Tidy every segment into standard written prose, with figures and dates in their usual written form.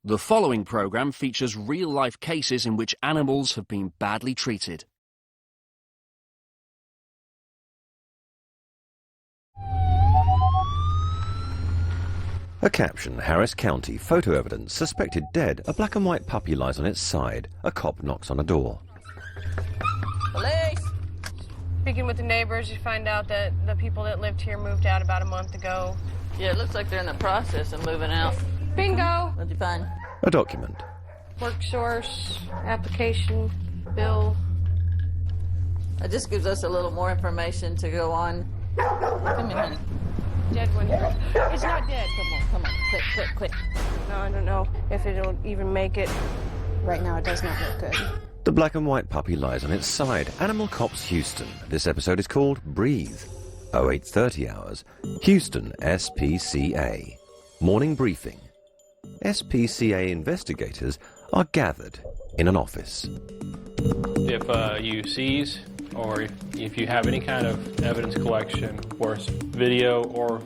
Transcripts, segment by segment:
The following program features real-life cases in which animals have been badly treated. A caption, Harris County, photo evidence, suspected dead. A black and white puppy lies on its side. A cop knocks on a door. Police! Speaking with the neighbors, you find out that the people that lived here moved out about a month ago. Yeah, it looks like they're in the process of moving out. Bingo! What'd you find? A document. Work source, application, bill. It just gives us a little more information to go on. Come here, honey. Dead one. It's not dead. Come on. Quick. No, I don't know if it'll even make it. Right now, it does not look good. The black and white puppy lies on its side. Animal Cops Houston. This episode is called Breathe. 0830 hours. Houston SPCA. Morning briefing. SPCA investigators are gathered in an office. If you seize or if you have any kind of evidence collection, worse video or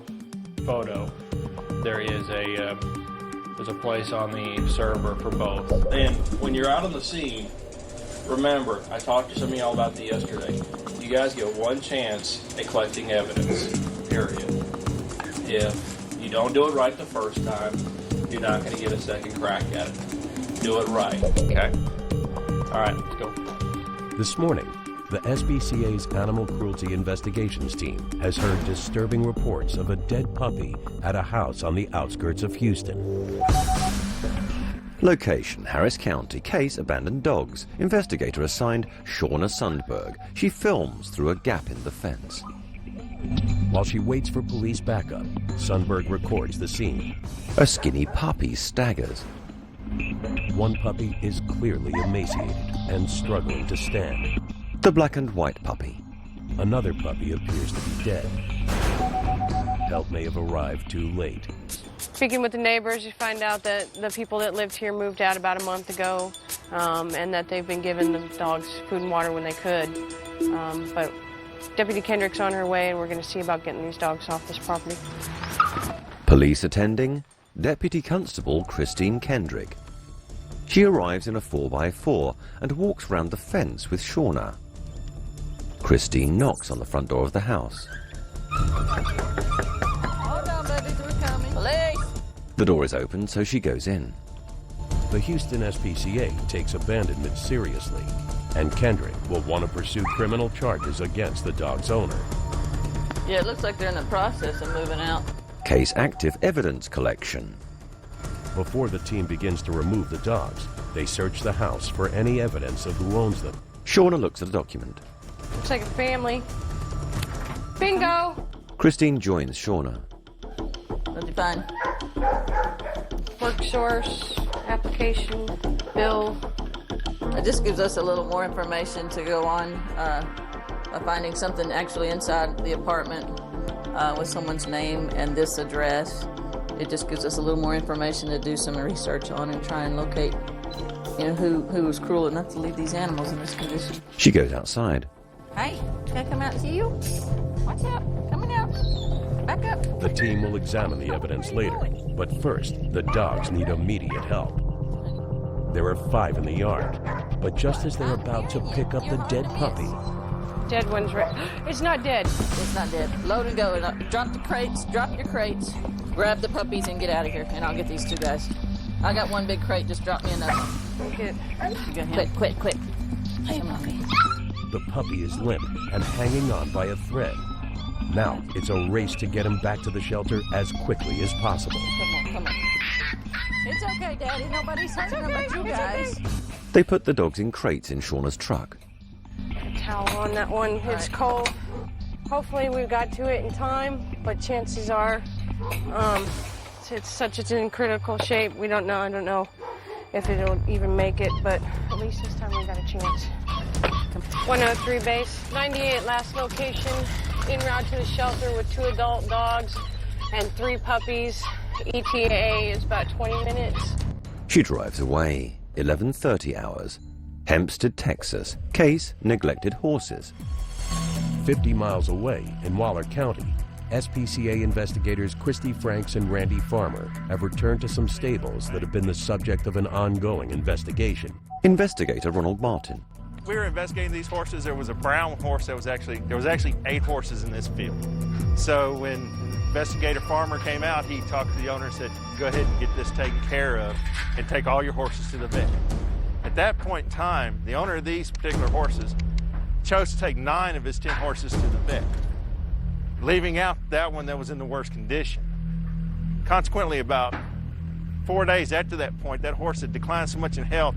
photo, there's a place on the server for both. And when you're out on the scene, remember, I talked to some of y'all about that yesterday. You guys get one chance at collecting evidence, period. If you don't do it right the first time, you're not going to get a second crack at it. Do it right. Okay. All right, let's go. This morning, the SPCA's Animal Cruelty Investigations team has heard disturbing reports of a dead puppy at a house on the outskirts of Houston. Location, Harris County. Case, abandoned dogs. Investigator assigned, Shauna Sundberg. She films through a gap in the fence. While she waits for police backup, Sundberg records the scene. A skinny puppy staggers. One puppy is clearly emaciated and struggling to stand. The black and white puppy. Another puppy appears to be dead. Help may have arrived too late. Speaking with the neighbors, you find out that the people that lived here moved out about a month ago, and that they've been giving the dogs food and water when they could. But Deputy Kendrick's on her way, and we're going to see about getting these dogs off this property. Police attending, Deputy Constable Christine Kendrick. She arrives in a 4x4 and walks round the fence with Shauna. Christine knocks on the front door of the house. Hold on, babies, we're coming. Police! The door is open, so she goes in. The Houston SPCA takes abandonment seriously, and Kendrick will want to pursue criminal charges against the dog's owner. Yeah, it looks like they're in the process of moving out. Case active, evidence collection. Before the team begins to remove the dogs, they search the house for any evidence of who owns them. Shauna looks at a document. Looks like a family. Bingo! Christine joins Shauna. What'd you find? Work source, application, bill. It just gives us a little more information to go on by finding something actually inside the apartment with someone's name and this address. It just gives us a little more information to do some research on and try and locate, who was cruel enough to leave these animals in this condition. She goes outside. Hey, can I come out and see you? Watch out, coming out. Back up. The team will examine the evidence later, but first, the dogs need immediate help. There are 5 in the yard, but just as they're about to pick up the dead puppy... Dead one's right. It's not dead. It's not dead. Load and go. Drop the crates. Drop your crates. Grab the puppies and get out of here, and I'll get these 2 guys. I got 1 big crate. Just drop me another. Okay. Quick. Come on. The puppy is limp and hanging on by a thread. Now, it's a race to get him back to the shelter as quickly as possible. Come on. It's okay, Daddy. Nobody's hurting them but you guys. They put the dogs in crates in Shauna's truck. A towel on that one. It's cold. Hopefully we got to it in time, but chances are it's in critical shape. We don't know. I don't know if it'll even make it, but at least this time we got a chance. 103 base, 98 last location, en route to the shelter with 2 adult dogs and 3 puppies. ETA is about 20 minutes. She drives away. 11:30 hours. Hempstead, Texas. Case, neglected horses. 50 miles away in Waller County, SPCA investigators Christy Franks and Randy Farmer have returned to some stables that have been the subject of an ongoing investigation. Investigator Ronald Martin. We were investigating these horses. There was a brown horse there was actually 8 horses in this field. So when Investigator Farmer came out, he talked to the owner and said, go ahead and get this taken care of and take all your horses to the vet. At that point in time, the owner of these particular horses chose to take 9 of his 10 horses to the vet, leaving out that one that was in the worst condition. Consequently, about 4 days after that point, that horse had declined so much in health,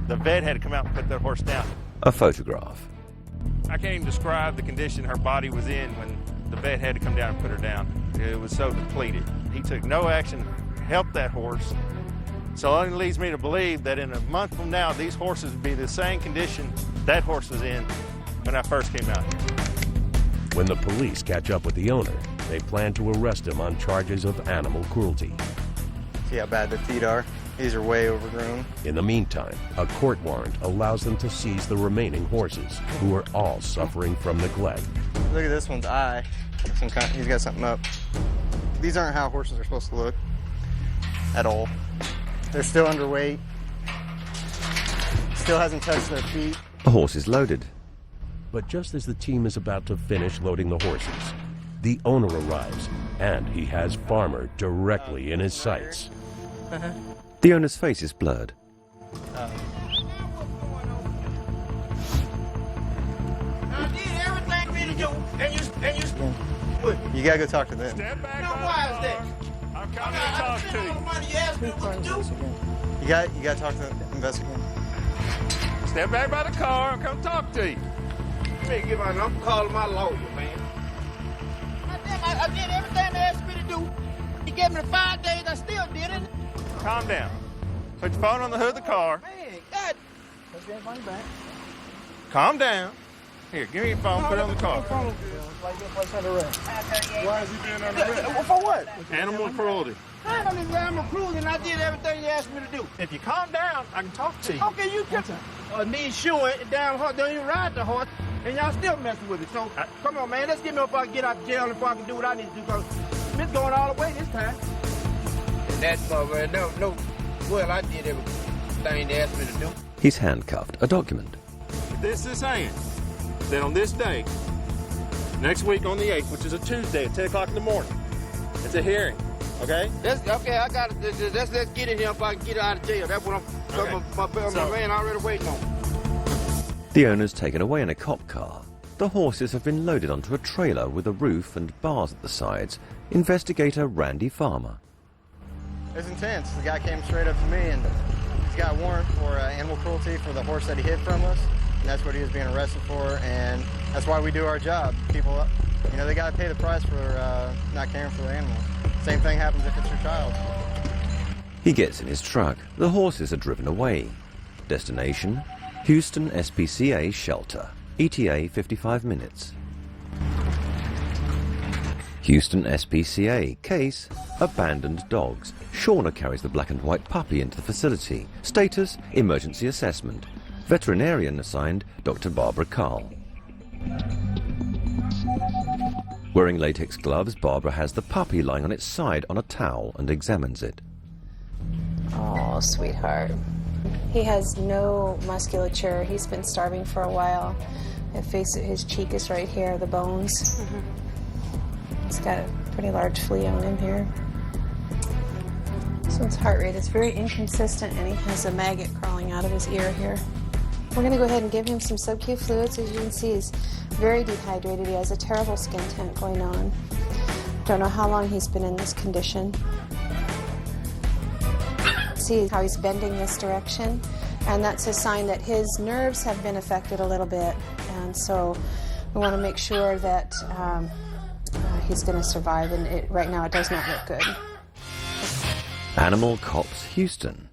the vet had to come out and put that horse down. A photograph. I can't even describe the condition her body was in when the vet had to come down and put her down. It was so depleted. He took no action to help that horse. So it only leads me to believe that in a month from now, these horses would be the same condition that horse was in when I first came out here. When the police catch up with the owner, they plan to arrest him on charges of animal cruelty. See how bad the feet are? These are way overgrown. In the meantime, a court warrant allows them to seize the remaining horses, who are all suffering from neglect. Look at this one's eye. He's got something up. These aren't how horses are supposed to look at all. They're still underweight. Still hasn't touched their feet. The horse is loaded. But just as the team is about to finish loading the horses, the owner arrives, and he has Farmer directly in his sights. The owner's face is blurred. I did everything we do, and you You gotta go talk to them. Step back. Now, why is that? I'm coming to talk to you. Money you asked me what to do. You gotta talk to the investigator. Step back by the car. I'm coming to talk to you. I'm calling my lawyer, man. I did everything they asked me to do. He gave me the 5 days, I still did it. Calm down. Put your phone on the hood of the car. Man, God. Let's get money back. Calm down. Here, give me your phone. Put it on the car. Why is he being under arrest? For what? Animal cruelty. I don't even I'm cruising and I did everything you asked me to do. If you calm down, I can talk to you. Okay, you can need shoeing down horse, don't even ride the horse, and y'all still messing with it. So come on, man, let's get me up I can get out of jail before I can do what I need to do. Because it's going all the way this time. And that's no. Well, I did everything they asked me to do. He's handcuffed. A document. This is saying that on this day, next week on the 8th, which is a Tuesday at 10 o'clock in the morning, it's a hearing, okay? Okay, I got it. Let's get it here if I can get out of jail. That's what my man already waiting on. The owner's taken away in a cop car. The horses have been loaded onto a trailer with a roof and bars at the sides. Investigator Randy Farmer. It's intense. The guy came straight up to me and he's got a warrant for animal cruelty for the horse that he hid from us. And that's what he was being arrested for, and that's why we do our job. People, they got to pay the price for not caring for the animals. Same thing happens if it's your child. He gets in his truck. The horses are driven away. Destination, Houston SPCA shelter. ETA 55 minutes. Houston SPCA case, abandoned dogs. Shauna carries the black and white puppy into the facility. Status, emergency assessment. Veterinarian assigned Dr. Barbara Carl. Wearing latex gloves, Barbara has the puppy lying on its side on a towel and examines it. Oh, sweetheart. He has no musculature. He's been starving for a while. His cheek is right here, the bones. He's got a pretty large flea on him here. So his heart rate is very inconsistent, and he has a maggot crawling out of his ear here. We're going to go ahead and give him some sub-Q fluids. As you can see, he's very dehydrated. He has a terrible skin tint going on. Don't know how long he's been in this condition. See how he's bending this direction, and that's a sign that his nerves have been affected a little bit, and so we want to make sure that he's going to survive, and right now it does not look good. Animal Cops Houston.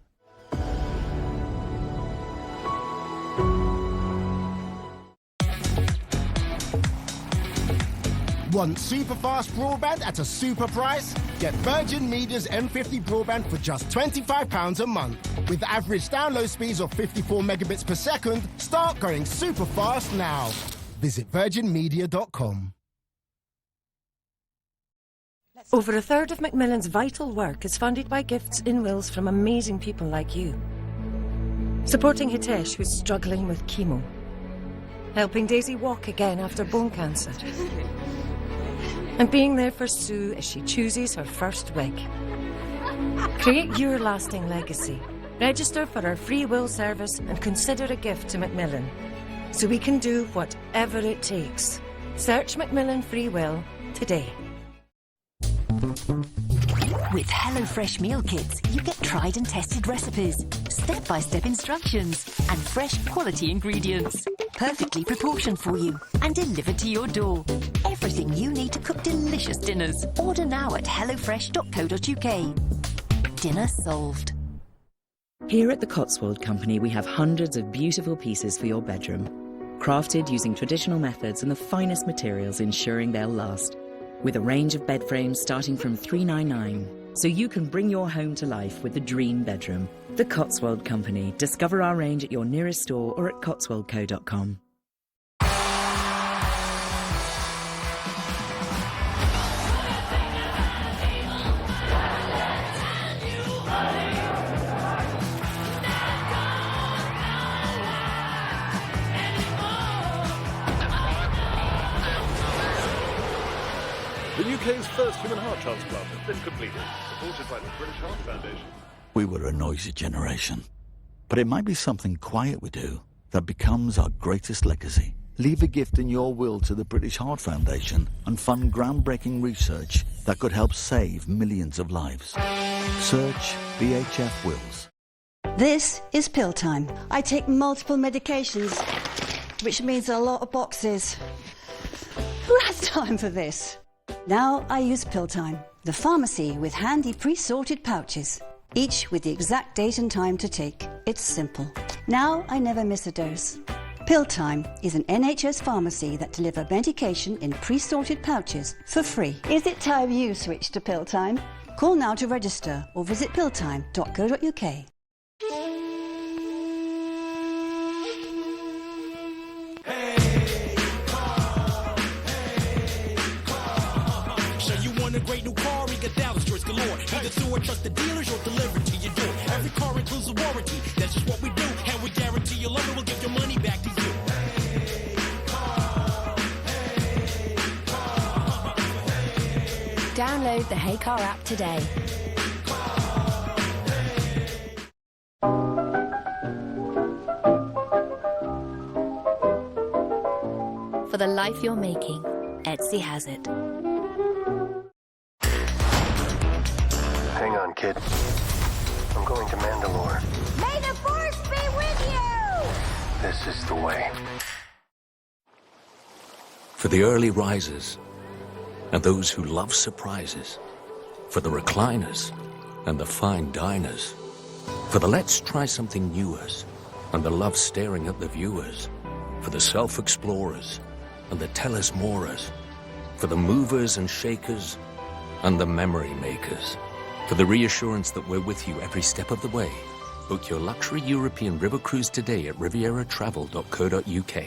Want super fast broadband at a super price? Get Virgin Media's M50 broadband for just £25 a month. With average download speeds of 54 megabits per second, start going super fast now. Visit virginmedia.com. Over a third of Macmillan's vital work is funded by gifts in wills from amazing people like you. Supporting Hitesh, who's struggling with chemo. Helping Daisy walk again after bone cancer. And being there for Sue as she chooses her first wig. Create your lasting legacy. Register for our free will service and consider a gift to Macmillan, so we can do whatever it takes. Search Macmillan Free Will today. With HelloFresh meal kits, you get tried and tested recipes, step-by-step instructions, and fresh quality ingredients. Perfectly proportioned for you and delivered to your door. Everything you need to cook delicious dinners. Order now at hellofresh.co.uk. Dinner solved. Here at the Cotswold Company, we have hundreds of beautiful pieces for your bedroom, crafted using traditional methods and the finest materials, ensuring they'll last. With a range of bed frames starting from $399, so you can bring your home to life with the dream bedroom. The Cotswold Company. Discover our range at your nearest store or at cotswoldco.com. The UK's first human heart transplant has been completed, supported by the British Heart Foundation. We were a noisy generation, but it might be something quiet we do that becomes our greatest legacy. Leave a gift in your will to the British Heart Foundation and fund groundbreaking research that could help save millions of lives. Search BHF Wills. This is pill time. I take multiple medications, which means a lot of boxes. Who has time for this? Now I use Pill Time, the pharmacy with handy pre-sorted pouches, each with the exact date and time to take. It's simple. Now I never miss a dose. Pill Time is an NHS pharmacy that delivers medication in pre-sorted pouches for free. Is it time you switch to Pill Time? Call now to register or visit pilltime.co.uk. A great new car, he got Dallas choice galore. Either through or trust the dealers or delivered to your door. Every car includes a warranty. That's just what we do. And we guarantee you'll love it. We'll give your money back to you. Download the Hey Car app today. For the life you're making, Etsy has it. Hang on, kid. I'm going to Mandalore. May the Force be with you! This is the way. For the early risers and those who love surprises. For the recliners and the fine diners. For the let's try something newers and the love staring at the viewers. For the self-explorers and the tell-us-morers. For the movers and shakers and the memory makers. For the reassurance that we're with you every step of the way. Book your luxury European river cruise today at rivieratravel.co.uk.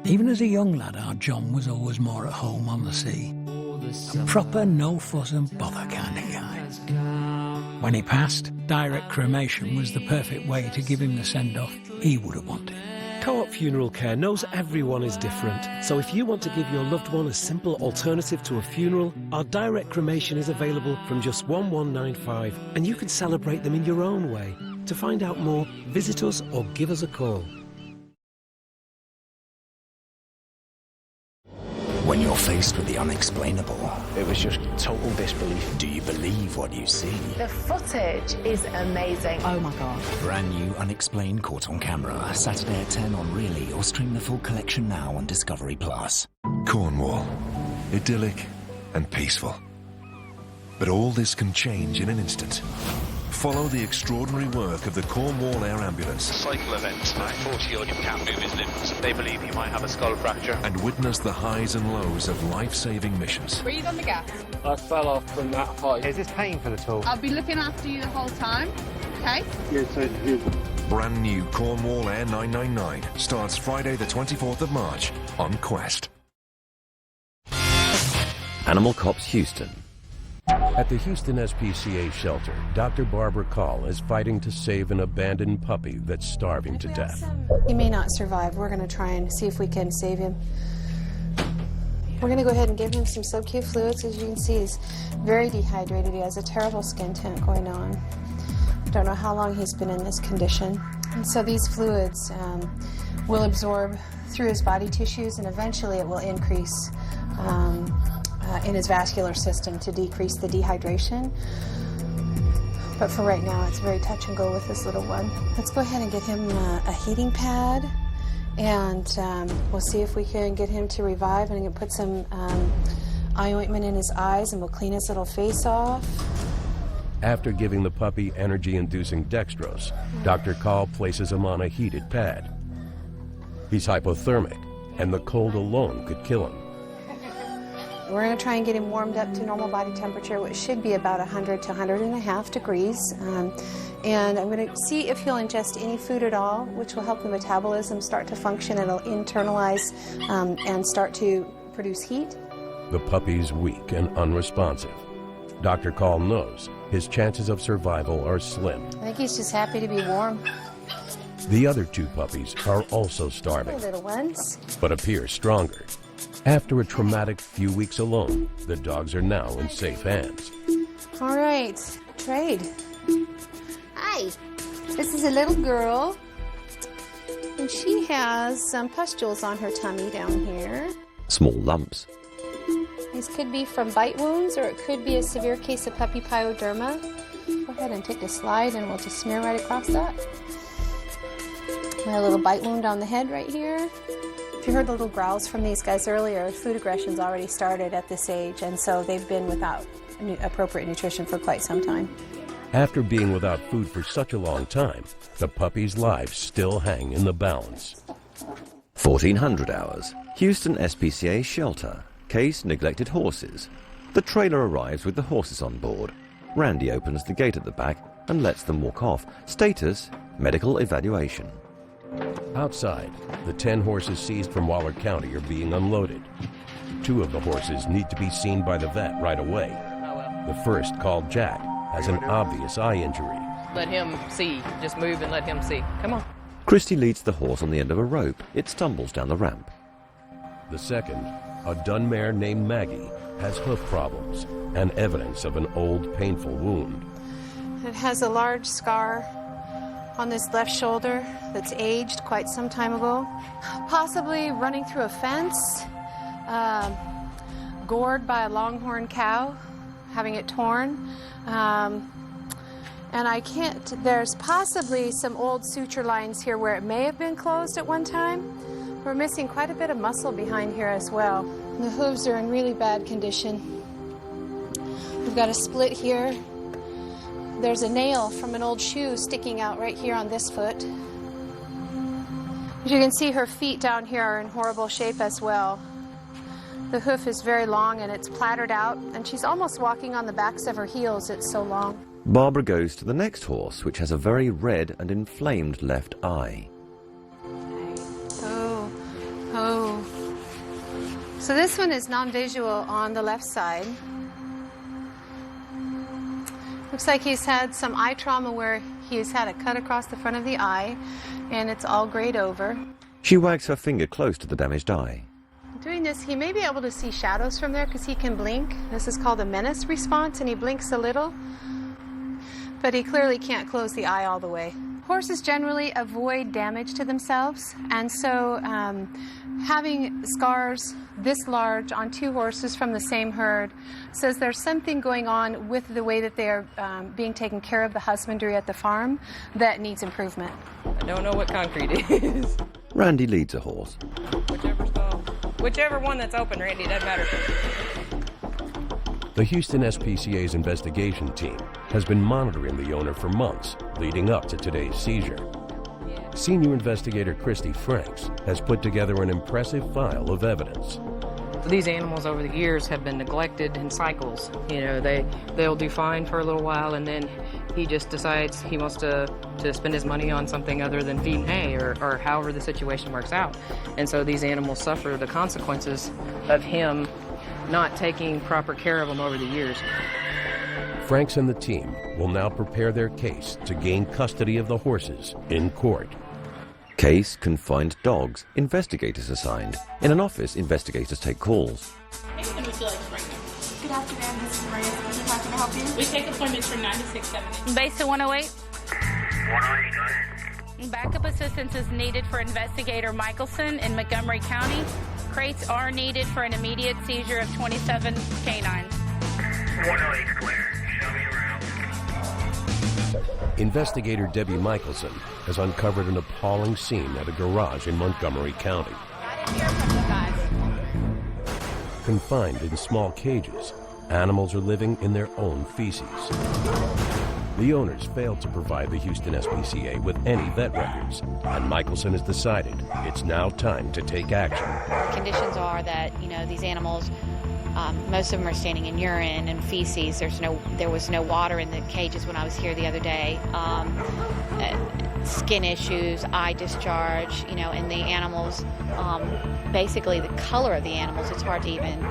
Even as a young lad, our John was always more at home on the sea. A proper no-fuss and bother kind of guy. When he passed, direct cremation was the perfect way to give him the send-off he would have wanted. Co-op Funeral Care knows everyone is different, so if you want to give your loved one a simple alternative to a funeral, our direct cremation is available from just $1195, and you can celebrate them in your own way. To find out more, visit us or give us a call. When you're faced with the unexplainable, it was just total disbelief. Do you believe what you see? The footage is amazing. Oh my God. Brand new Unexplained caught on camera. Saturday at 10 on Really, or stream the full collection now on Discovery Plus. Cornwall. Idyllic and peaceful. But all this can change in an instant. Follow the extraordinary work of the Cornwall Air Ambulance. Cycle event. 40-year-old can't move his limbs. They believe he might have a skull fracture. And witness the highs and lows of life-saving missions. Breathe on the gas. I fell off from that height. Is this painful at all? I'll be looking after you the whole time, okay? Yes, I do. Brand new Cornwall Air 999 starts Friday the 24th of March on Quest. Animal Cops Houston. At the Houston SPCA shelter, Dr. Barbara Call is fighting to save an abandoned puppy that's starving to death. He may not survive. We're going to try and see if we can save him. We're going to go ahead and give him some sub-Q fluids. As you can see, he's very dehydrated. He has a terrible skin tint going on. Don't know how long he's been in this condition. And so these fluids will absorb through his body tissues, and eventually it will increase in his vascular system to decrease the dehydration. But for right now, it's very touch and go with this little one. Let's go ahead and get him a heating pad, and we'll see if we can get him to revive, and I can put some eye ointment in his eyes, and we'll clean his little face off. After giving the puppy energy-inducing dextrose, Dr. Call places him on a heated pad. He's hypothermic, and the cold alone could kill him. We're going to try and get him warmed up to normal body temperature, which should be about 100 to 100.5 degrees. And I'm going to see if he'll ingest any food at all, which will help the metabolism start to function. It'll internalize and start to produce heat. The puppy's weak and unresponsive. Dr. Call knows his chances of survival are slim. I think he's just happy to be warm. The other two puppies are also starving, Little ones. but appear stronger. After a traumatic few weeks alone, the dogs are now in safe hands. All right, Trade. Hi. This is a little girl, and she has some pustules on her tummy down here. Small lumps. These could be from bite wounds, or it could be a severe case of puppy pyoderma. Go ahead and take a slide, and we'll just smear right across that. A little bite wound on the head right here. If you heard the little growls from these guys earlier, food aggression's already started at this age, and so they've been without appropriate nutrition for quite some time. After being without food for such a long time, the puppies' lives still hang in the balance. 1400 hours. Houston SPCA shelter. Case neglected horses. The trailer arrives with the horses on board. Randy opens the gate at the back and lets them walk off. Status, medical evaluation. Outside, the 10 horses seized from Waller County are being unloaded. 2 of the horses need to be seen by the vet right away. The first, called Jack, has an obvious eye injury. Let him see. Just move and let him see. Come on. Christy leads the horse on the end of a rope. It stumbles down the ramp. The second, a dun mare named Maggie, has hoof problems and evidence of an old, painful wound. It has a large scar on this left shoulder that's aged quite some time ago. Possibly running through a fence, gored by a longhorn cow, having it torn. And there's possibly some old suture lines here where it may have been closed at one time. We're missing quite a bit of muscle behind here as well. The hooves are in really bad condition. We've got a split here. There's a nail from an old shoe sticking out right here on this foot. As you can see, her feet down here are in horrible shape as well. The hoof is very long and it's plattered out, and she's almost walking on the backs of her heels, it's so long. Barbara goes to the next horse, which has a very red and inflamed left eye. Oh. So this one is non-visual on the left side. Looks like he's had some eye trauma where he's had a cut across the front of the eye, and it's all grayed over. She wags her finger close to the damaged eye. Doing this, he may be able to see shadows from there because he can blink. This is called a menace response, and he blinks a little, but he clearly can't close the eye all the way. Horses generally avoid damage to themselves, and so having scars this large on 2 horses from the same herd says there's something going on with the way that they're being taken care of, the husbandry at the farm, that needs improvement. I don't know what concrete is. Randy leads a horse. Whichever one that's open, Randy, doesn't matter. The Houston SPCA's investigation team has been monitoring the owner for months leading up to today's seizure. Senior investigator Christy Franks has put together an impressive file of evidence. These animals over the years have been neglected in cycles. You know, they'll do fine for a little while, and then he just decides he wants to spend his money on something other than feeding hay or however the situation works out. And so these animals suffer the consequences of him not taking proper care of them over the years. Franks and the team will now prepare their case to gain custody of the horses in court. Case confined dogs, investigators assigned. In an office, investigators take calls. Anything would you like right now? Good afternoon, this is Maria. How can I help you? We take appointments from 9 to 6, 7. Base to 108. 108, go ahead. Backup assistance is needed for Investigator Michelson in Montgomery County. Crates are needed for an immediate seizure of 27 canines. 108 clear. Show me around. Investigator Debbie Michelson has uncovered an appalling scene at a garage in Montgomery County. Confined in small cages, animals are living in their own feces. The owners failed to provide the Houston SPCA with any vet records, and Michelson has decided it's now time to take action. Conditions are that, these animals, most of them are standing in urine and feces. There was no water in the cages when I was here the other day. Skin issues, eye discharge, and the animals, basically the color of the animals, it's hard to even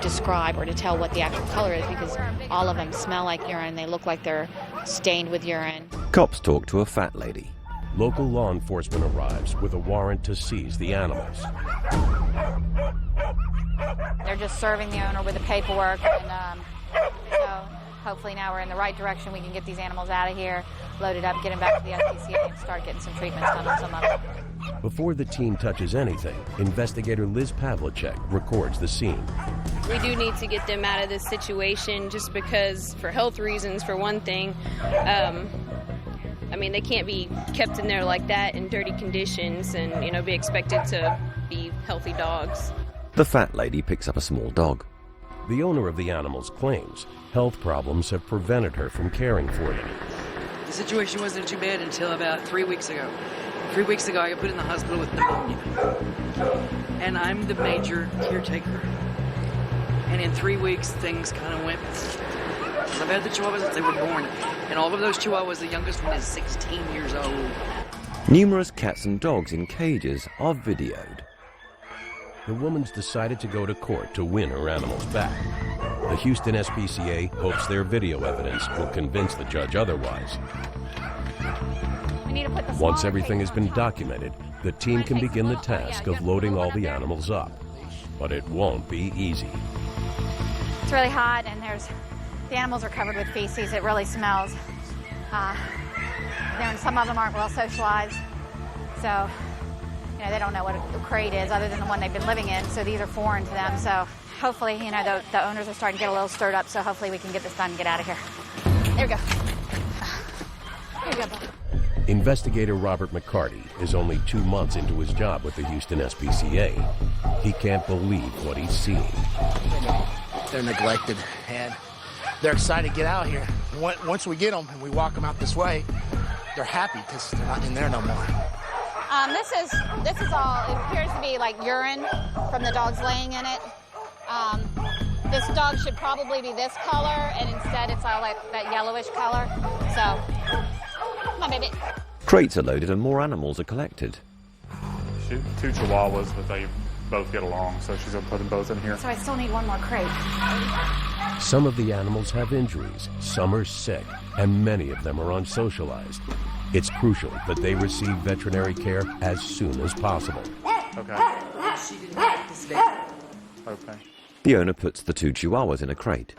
describe or to tell what the actual color is because all of them smell like urine. They look like they're stained with urine. Cops talk to a fat lady. Local law enforcement arrives with a warrant to seize the animals. They're just serving the owner with the paperwork, and so hopefully now we're in the right direction. We can get these animals out of here, load it up, get them back to the SPCA, and start getting some treatments done on some of them. Before the team touches anything, investigator Liz Pavlicek records the scene. We do need to get them out of this situation just because, for health reasons, for one thing. They can't be kept in there like that in dirty conditions and, be expected to be healthy dogs. The fat lady picks up a small dog. The owner of the animals claims health problems have prevented her from caring for them. The situation wasn't too bad until about 3 weeks ago. 3 weeks ago, I got put in the hospital with pneumonia. And I'm the major caretaker. And in 3 weeks, things kind of went. I've had the Chihuahuas since they were born. And all of those Chihuahuas, the youngest one is 16 years old. Numerous cats and dogs in cages are videoed. The woman's decided to go to court to win her animals back. The Houston SPCA hopes their video evidence will convince the judge otherwise. Once everything has been documented, the team can begin the task of loading all the animals up. But it won't be easy. It's really hot, and the animals are covered with feces. It really smells. Some of them aren't well socialized, so they don't know what a crate is other than the one they've been living in. So these are foreign to them. So hopefully, the owners are starting to get a little stirred up. So hopefully we can get this done and get out of here. There we go. Here we go, Bob. Investigator Robert McCarty is only 2 months into his job with the Houston SPCA. He can't believe what he's seeing. They're neglected, and they're excited to get out here. Once we get them and we walk them out this way, they're happy because they're not in there no more. This is all, it appears to be like urine from the dogs laying in it. This dog should probably be this color, and instead it's all like that yellowish color. So, come on, baby. Crates are loaded and more animals are collected. 2 Chihuahuas, but they both get along, so she's going to put them both in here. So I still need one more crate. Some of the animals have injuries, some are sick, and many of them are unsocialized. It's crucial that they receive veterinary care as soon as possible. Okay. Okay. The owner puts the 2 Chihuahuas in a crate.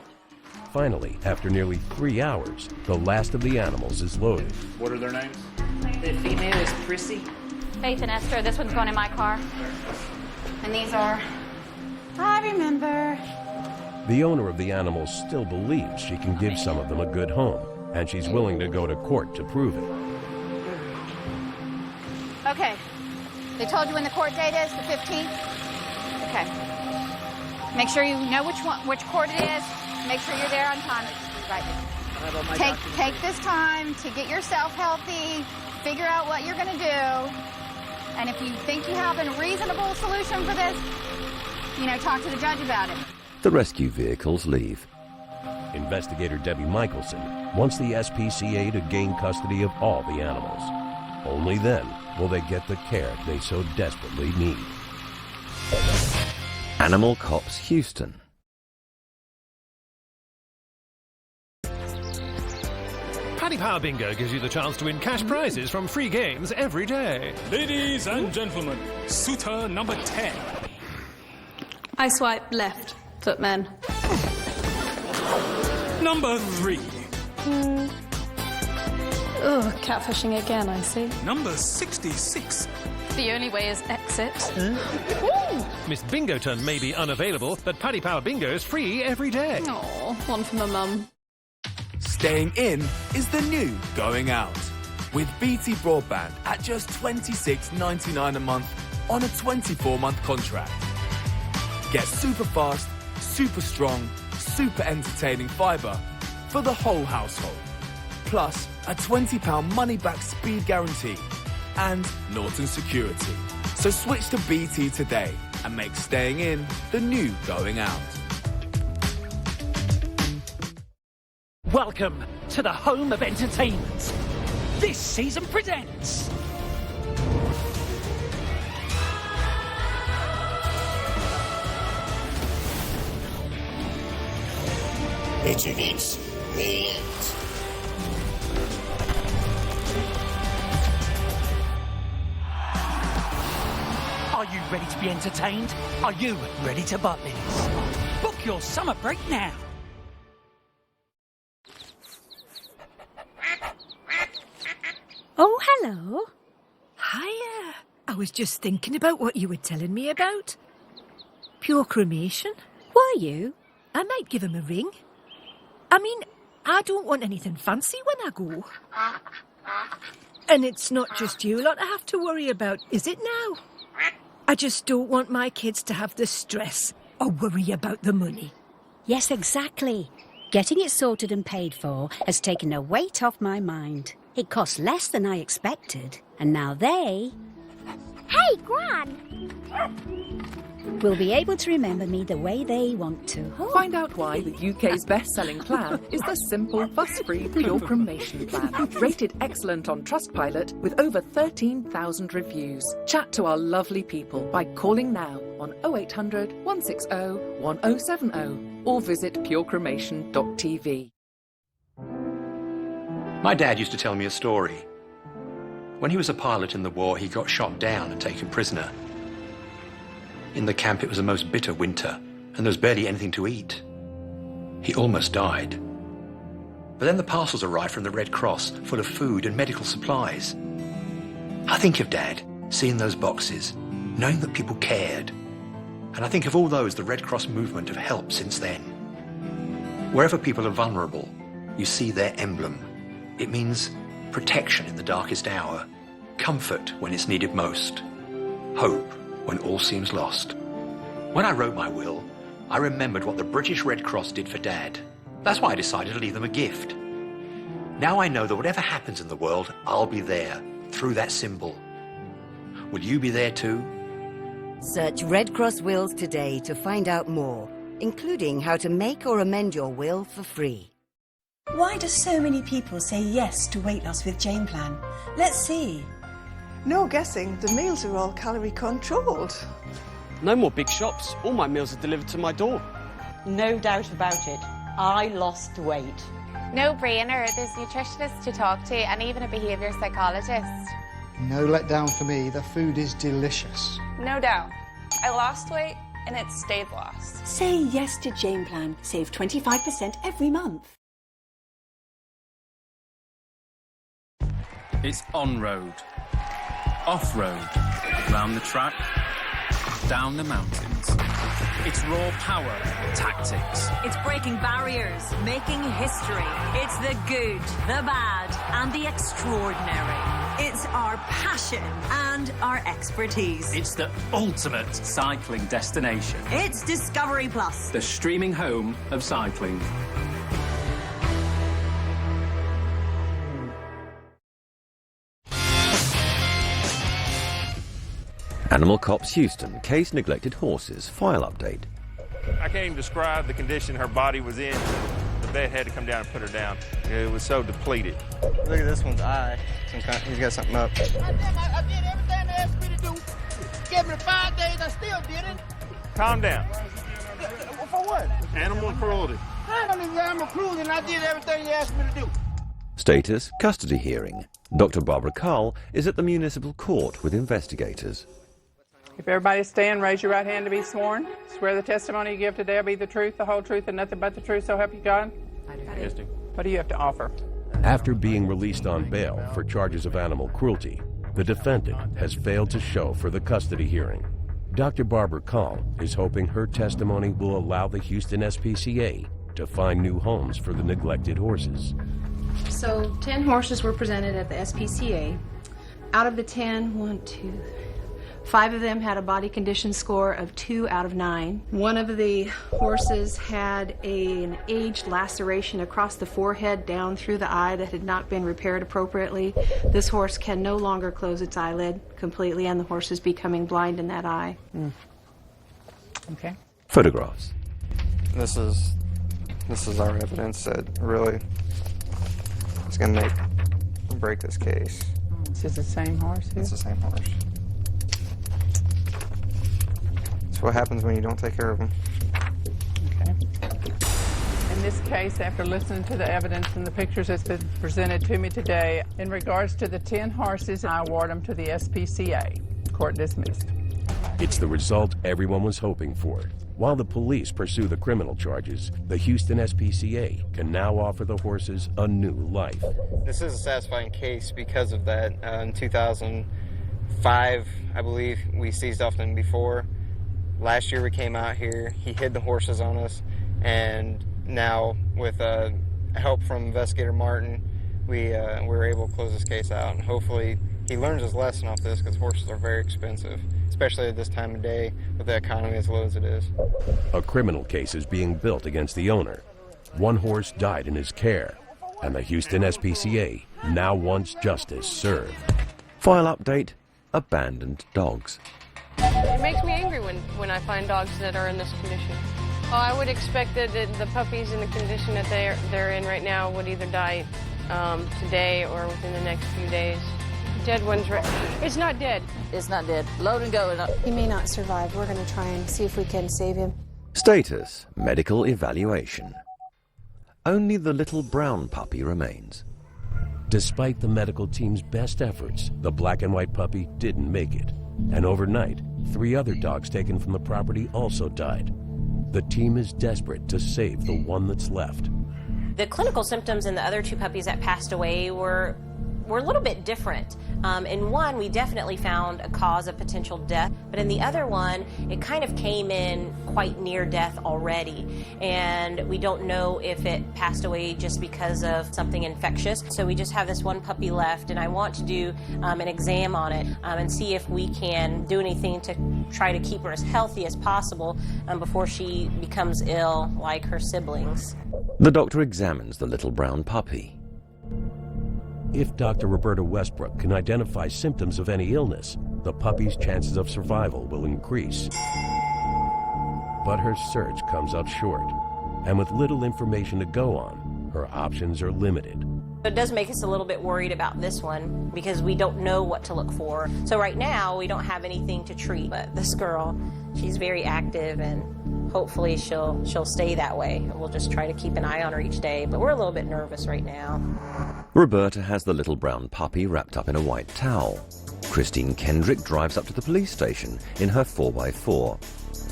Finally, after nearly 3 hours, the last of the animals is loaded. What are their names? The female is Prissy. Faith and Esther. This one's going in my car. And these are... I remember. The owner of the animals still believes she can give some of them a good home, and she's willing to go to court to prove it. Okay. They told you when the court date is, the 15th? Okay. Make sure you know which court it is. Make sure you're there on time. Right. Take this time to get yourself healthy, figure out what you're going to do, and if you think you have a reasonable solution for this, talk to the judge about it. The rescue vehicles leave. Investigator Debbie Michelson wants the SPCA to gain custody of all the animals. Only then will they get the care they so desperately need. Animal Cops Houston. Paddy Power Bingo gives you the chance to win cash prizes from free games every day. Ladies and gentlemen, suitor number 10. I swipe left. Footman. Number 3. Ugh, catfishing again, I see. Number 66. The only way is exit. Miss Bingoton may be unavailable, but Paddy Power Bingo is free every day. Oh, one for my mum. Staying in is the new going out. With BT Broadband at just $26.99 a month on a 24-month contract. Get super fast, super strong, super entertaining fibre for the whole household. Plus a £20 money-back speed guarantee and Norton security. So switch to BT today and make staying in the new going out. Welcome to the home of entertainment. This season presents... It's millions. Are you ready to be entertained? Are you ready to butt this? Book your summer break now. Oh, hello. Hiya. I was just thinking about what you were telling me about. Pure cremation. Were you? I might give him a ring. I mean, I don't want anything fancy when I go. And it's not just you lot I have to worry about, is it now? I just don't want my kids to have the stress or worry about the money. Yes, exactly. Getting it sorted and paid for has taken a weight off my mind. It cost less than I expected, and now they... Hey, Gran! will be able to remember me the way they want to. Find out why the UK's best-selling plan is the simple, fuss-free, pure cremation plan. Rated excellent on Trustpilot with over 13,000 reviews. Chat to our lovely people by calling now on 0800 160 1070 or visit purecremation.tv. My dad used to tell me a story. When he was a pilot in the war, he got shot down and taken prisoner. In the camp, it was the most bitter winter, and there was barely anything to eat. He almost died. But then the parcels arrived from the Red Cross, full of food and medical supplies. I think of Dad, seeing those boxes, knowing that people cared. And I think of all those the Red Cross movement have helped since then. Wherever people are vulnerable, you see their emblem. It means protection in the darkest hour, comfort when it's needed most, hope when all seems lost. When I wrote my will, I remembered what the British Red Cross did for Dad. That's why I decided to leave them a gift. Now I know that whatever happens in the world, I'll be there, through that symbol. Will you be there too? Search Red Cross Wills today to find out more, including how to make or amend your will for free. Why do so many people say yes to weight loss with Jane Plan? Let's see. No guessing, the meals are all calorie controlled. No more big shops. All my meals are delivered to my door. No doubt about it. I lost weight. No brainer. There's nutritionists to talk to and even a behaviour psychologist. No letdown for me. The food is delicious. No doubt. I lost weight and it stayed lost. Say yes to Jane Plan. Save 25% every month. It's on-road, off-road, round the track, down the mountains. It's raw power, tactics. It's breaking barriers, making history. It's the good, the bad, and the extraordinary. It's our passion and our expertise. It's the ultimate cycling destination. It's Discovery Plus, the streaming home of cycling. Animal Cops Houston, case neglected horses, file update. I can't even describe the condition her body was in. The vet had to come down and put her down. It was so depleted. Look at this one's eye. He's got something up. I did everything they asked me to do. Gave me 5 days, I still didn't. Calm down. For what? Animal cruelty. I don't even animal cruelty and I did everything you asked me to do. Status, custody hearing. Dr. Barbara Carl is at the municipal court with investigators. If everybody stand, raise your right hand to be sworn. Swear the testimony you give today will be the truth, the whole truth, and nothing but the truth, so help you God? Yes, do. What do you have to offer? After being released on bail for charges of animal cruelty, the defendant has failed to show for the custody hearing. Dr. Barbara Carl is hoping her testimony will allow the Houston SPCA to find new homes for the neglected horses. So 10 horses were presented at the SPCA. Out of the 10, 5 of them had a body condition score of 2 out of 9. One of the horses had an aged laceration across the forehead down through the eye that had not been repaired appropriately. This horse can no longer close its eyelid completely, and the horse is becoming blind in that eye. Okay. Photographs. This is our evidence that really is going to make or break this case. This is the same horse here? It's the same horse. It's what happens when you don't take care of them. Okay. In this case, after listening to the evidence and the pictures that's been presented to me today, in regards to the 10 horses, I award them to the SPCA. Court dismissed. It's the result everyone was hoping for. While the police pursue the criminal charges, the Houston SPCA can now offer the horses a new life. This is a satisfying case because of that. In 2005, I believe, we seized off them before. Last year we came out here, he hid the horses on us, and now with help from Investigator Martin, we were able to close this case out. And hopefully he learns his lesson off this, because horses are very expensive, especially at this time of day with the economy as low as it is. A criminal case is being built against the owner. One horse died in his care, and the Houston SPCA now wants justice served. File update, abandoned dogs. It makes me angry when I find dogs that are in this condition. Oh, I would expect that the puppies in the condition that they're in right now would either die today or within the next few days. Dead one's right. It's not dead. It's not dead. Load and go. He may not survive. We're going to try and see if we can save him. Status, medical evaluation. Only the little brown puppy remains. Despite the medical team's best efforts, the black and white puppy didn't make it. And overnight, 3 other dogs taken from the property also died. The team is desperate to save the one that's left. The clinical symptoms in the other 2 puppies that passed away were a little bit different. In one, we definitely found a cause of potential death, but in the other one, it kind of came in quite near death already. And we don't know if it passed away just because of something infectious. So we just have this one puppy left, and I want to do an exam on it and see if we can do anything to try to keep her as healthy as possible before she becomes ill like her siblings. The doctor examines the little brown puppy. If Dr. Roberta Westbrook can identify symptoms of any illness, the puppy's chances of survival will increase. But her search comes up short, and with little information to go on, her options are limited. It does make us a little bit worried about this one because we don't know what to look for. So right now, we don't have anything to treat, but this girl, she's very active, and hopefully she'll stay that way. We'll just try to keep an eye on her each day, but we're a little bit nervous right now. Roberta has the little brown puppy wrapped up in a white towel. Christine Kendrick drives up to the police station in her 4x4.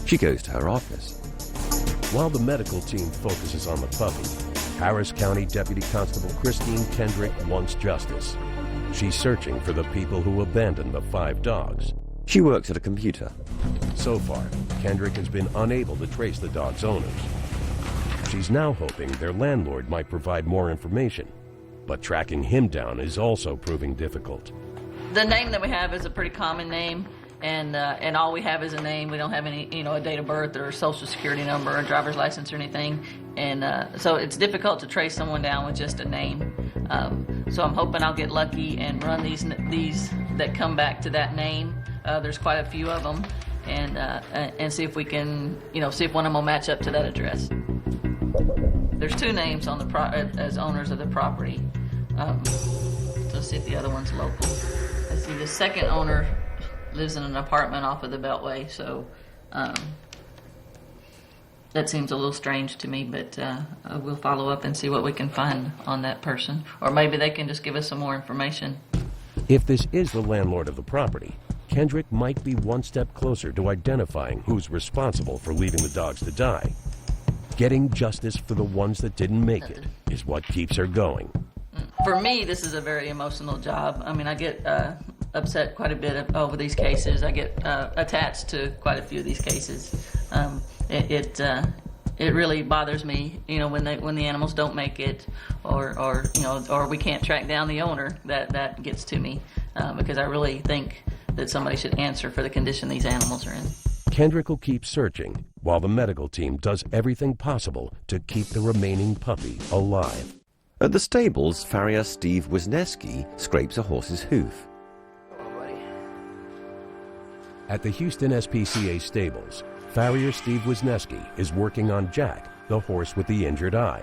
She goes to her office. While the medical team focuses on the puppy, Harris County Deputy Constable Christine Kendrick wants justice. She's searching for the people who abandoned the 5 dogs. She works at a computer. So far, Kendrick has been unable to trace the dogs' owners. She's now hoping their landlord might provide more information, but tracking him down is also proving difficult. The name that we have is a pretty common name, and all we have is a name. We don't have any, a date of birth or social security number or driver's license or anything, and so it's difficult to trace someone down with just a name. So I'm hoping I'll get lucky and run these that come back to that name. There's quite a few of them, and see if we can, see if one of them will match up to that address. There's 2 names on the as owners of the property. So let's see if the other one's local. Let's see, the second owner lives in an apartment off of the Beltway, so That seems a little strange to me, but we'll follow up and see what we can find on that person. Or maybe they can just give us some more information. If this is the landlord of the property, Kendrick might be one step closer to identifying who's responsible for leaving the dogs to die. Getting justice for the ones that didn't make it is what keeps her going. For me, this is a very emotional job. I mean, I get upset quite a bit over these cases. I get attached to quite a few of these cases. It really bothers me, you know, when the animals don't make it, or we can't track down the owner. That gets to me because I really think that somebody should answer for the condition these animals are in. Kendrick will keep searching while the medical team does everything possible to keep the remaining puppy alive. At the stables, farrier Steve Wisniewski scrapes a horse's hoof. At the Houston SPCA stables, farrier Steve Wisniewski is working on Jack, the horse with the injured eye.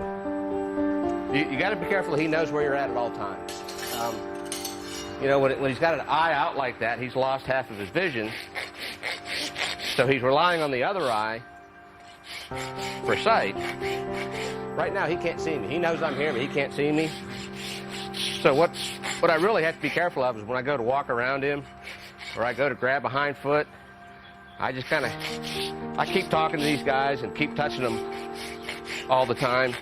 You got to be careful he knows where you're at all times. You know, when he's got an eye out like that, he's lost half of his vision. So he's relying on the other eye for sight. Right now, he can't see me. He knows I'm here, but he can't see me. So what I really have to be careful of is when I go to walk around him, or I go to grab a hind foot, I just I keep talking to these guys and keep touching them all the time,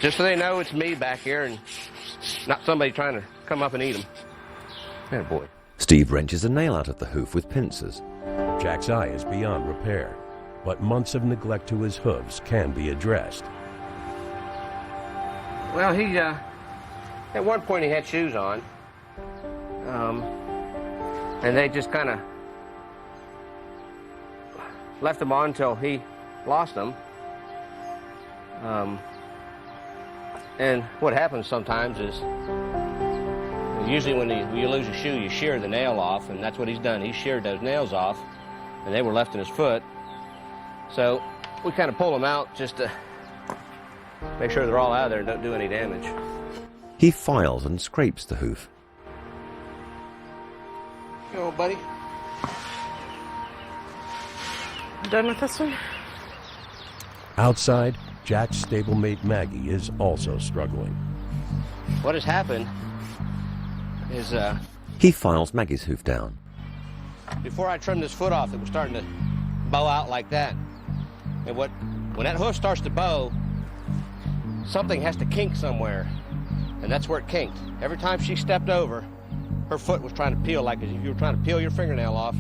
just so they know it's me back here and not somebody trying to come up and eat them. Yeah, boy. Steve wrenches a nail out of the hoof with pincers. Jack's eye is beyond repair, but months of neglect to his hooves can be addressed. Well, he, at one point he had shoes on, and they just kind of left them on until he lost them. And what happens sometimes is, usually when you lose a shoe, you shear the nail off, and that's what he's done. He sheared those nails off, and they were left in his foot. So we kind of pull them out just to make sure they're all out of there and don't do any damage. He files and scrapes the hoof. Come on, buddy. Done with this one? Outside, Jack's stablemate Maggie is also struggling. What has happened is, he files Maggie's hoof down. Before I trimmed his foot off, it was starting to bow out like that. And when that hoof starts to bow, something has to kink somewhere. And that's where it kinked. Every time she stepped over, her foot was trying to peel, like as if you were trying to peel your fingernail off.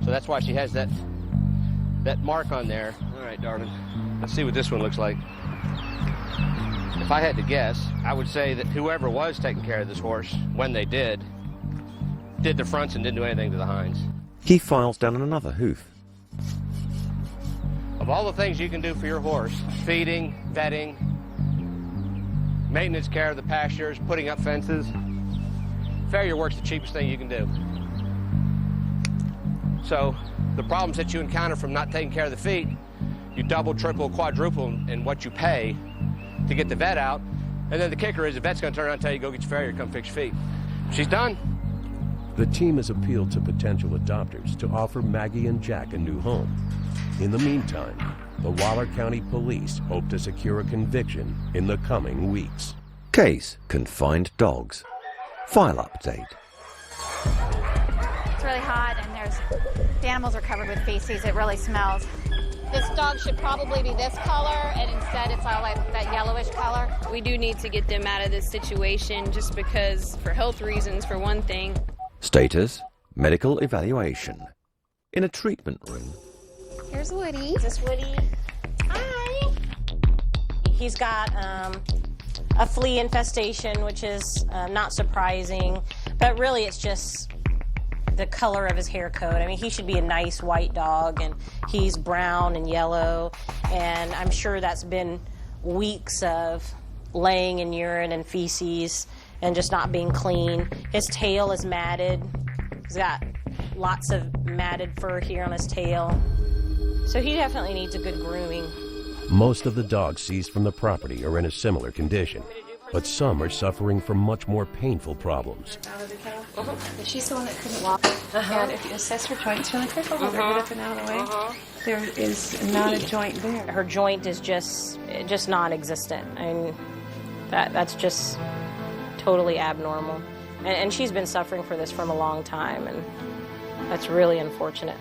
So that's why she has that mark on there. All right, darling. Let's see what this one looks like. If I had to guess, I would say that whoever was taking care of this horse, when they did the fronts and didn't do anything to the hinds. He files down on another hoof. Of all the things you can do for your horse, feeding, vetting, maintenance care of the pastures, putting up fences, farrier work's the cheapest thing you can do. So the problems that you encounter from not taking care of the feet, you double, triple, quadruple in what you pay to get the vet out. And then the kicker is the vet's going to turn around and tell you, go get your farrier, come fix your feet. She's done. The team has appealed to potential adopters to offer Maggie and Jack a new home. In the meantime, the Waller County Police hope to secure a conviction in the coming weeks. Case: confined dogs. File update. It's really hot and the animals are covered with feces. It really smells. This dog should probably be this color, and instead it's all like that yellowish color. We do need to get them out of this situation just because, for health reasons, for one thing. Status: medical evaluation. In a treatment room. Here's Woody. Is this Woody? Hi. He's got a flea infestation, which is not surprising, but really it's just the color of his hair coat. I mean, he should be a nice white dog, and he's brown and yellow, and I'm sure that's been weeks of laying in urine and feces and just not being clean. His tail is matted. He's got lots of matted fur here on his tail. So he definitely needs a good grooming. Most of the dogs seized from the property are in a similar condition. but some are suffering from much more painful problems. She's the one that couldn't walk. And if you assess her joints really quick, get up and out of the way. There is not a joint there. Her joint is just non-existent. I mean, that's just totally abnormal. And she's been suffering for this from a long time, and that's really unfortunate.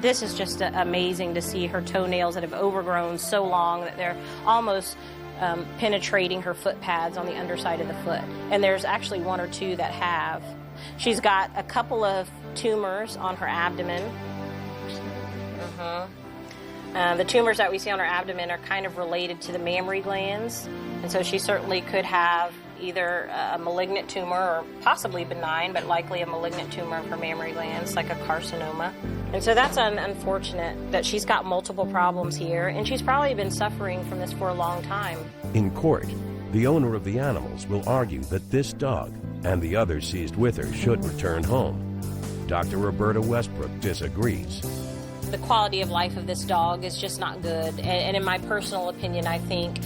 This is just amazing to see her toenails that have overgrown so long that they're almost penetrating her foot pads on the underside of the foot. And there's actually one or two that have. She's got a couple of tumors on her abdomen. The tumors that we see on her abdomen are kind of related to the mammary glands, and so she certainly could have either a malignant tumor or possibly benign, but likely a malignant tumor of her mammary glands, like a carcinoma. And so that's unfortunate that she's got multiple problems here, and she's probably been suffering from this for a long time. In court, the owner of the animals will argue that this dog and the others seized with her should return home. Dr. Roberta Westbrook disagrees. The quality of life of this dog is just not good, and in my personal opinion, I think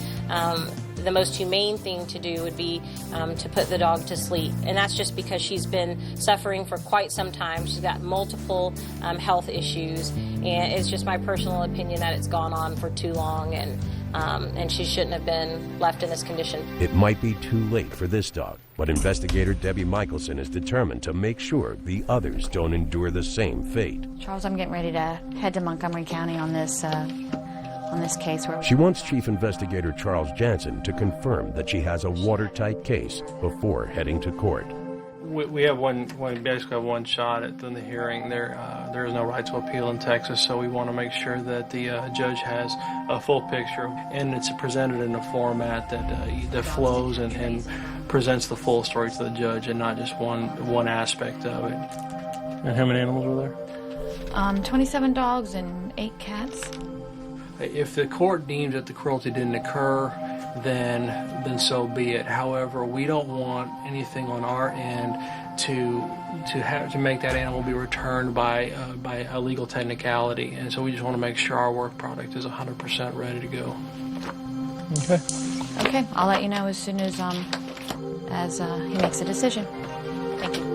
the most humane thing to do would be to put the dog to sleep, and that's just because she's been suffering for quite some time. She's got multiple health issues, and it's just my personal opinion that it's gone on for too long, and she shouldn't have been left in this condition. It might be too late for this dog, but investigator Debbie Michelson is determined to make sure the others don't endure the same fate. Charles, I'm getting ready to head to Montgomery County on this case. She wants Chief Investigator Charles Jansen to confirm that she has a watertight case before heading to court. We have basically have one shot at the hearing. There is no right to appeal in Texas, so we want to make sure that the judge has a full picture, and it's presented in a format that flows and presents the full story to the judge, and not just one aspect of it. And how many animals were there? 27 dogs and 8 cats. If the court deems that the cruelty didn't occur, then so be it. However, we don't want anything on our end to make that animal be returned by a legal technicality, and so we just want to make sure our work product is 100% ready to go. Okay. Okay, I'll let you know as soon as he makes a decision. Thank you.